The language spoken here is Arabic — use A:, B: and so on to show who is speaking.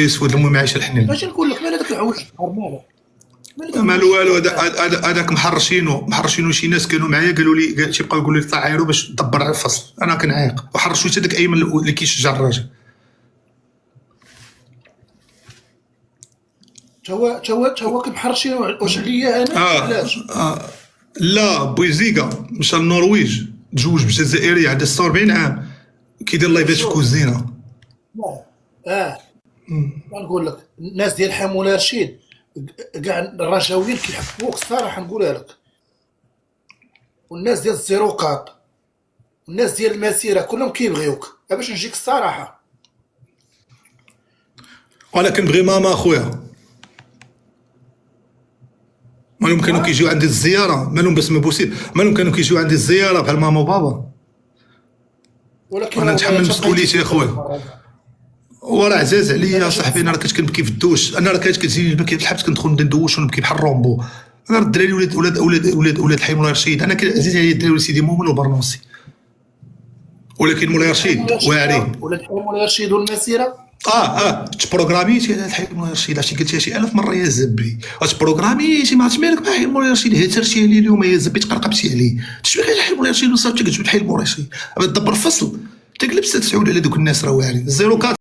A: يسود المهم عايش الحنين.
B: اش نقول لك؟ مال هذاك العوج مالو
A: مالو والو. هذاك محرشينو شي ناس كانوا معايا قالوا لي تيبقاو يقولوا لي طلع عيرو باش تدبر على الفصل. انا كنعيق وحرشوا حتى داك ايمن اللي كيشجع الراجل.
B: تا هو كنحرشي واش عليا انا علاش؟
A: لا بويزيكا مشى للنرويج تزوج بجزائريه عندها 46 عام كيدير لايفات في كوزينه.
B: نقول لك الناس ديال حمولة رشيد كاع الرشاويين كيحبوك الصراحه نقولها لك، والناس ديال الزيروقات والناس ديال المسيره كلهم كيبغيوك باش نجيك الصراحه.
A: وانا كنبغي ماما اخويا مالهم كانوا كيجيو عندي الزياره مالهم باش ما بوسيل مالهم كانوا كيجيو عندي الزياره بحال ماما وبابا.
B: ولكن
A: انا نتحمل مسؤوليتي اخويا وراه عزاز عليا صاحبي. انا راه كنت كنبكي في الدوش، انا راه كانت كتجيني البكي الحبس كندخل ندوش ونبكي بحال رومبو. انا الدراري ولاد الحي مولاي رشيد انا عزيز عليا الدراري ولاد سيدي مومن والبرنوسي، ولكن مولاي رشيد واعرين.
B: ولاد الحي مولاي رشيد والمسيره
A: تبروغراميتي هذا الحي مولاي رشيد عرفتي قلتها شي 1000 مره يا زبي. تبروغراميتي ما عرفتش مالك بحال مولاي رشيد هترتي عليه اليوم يا زبي تقرقبتي عليه تشوي غير الحي مولاي رشيد وصافي كتجبد حي مولاي رشيد تدبر الفصل تقلب 6 على دوك الناس راه واعرين. 04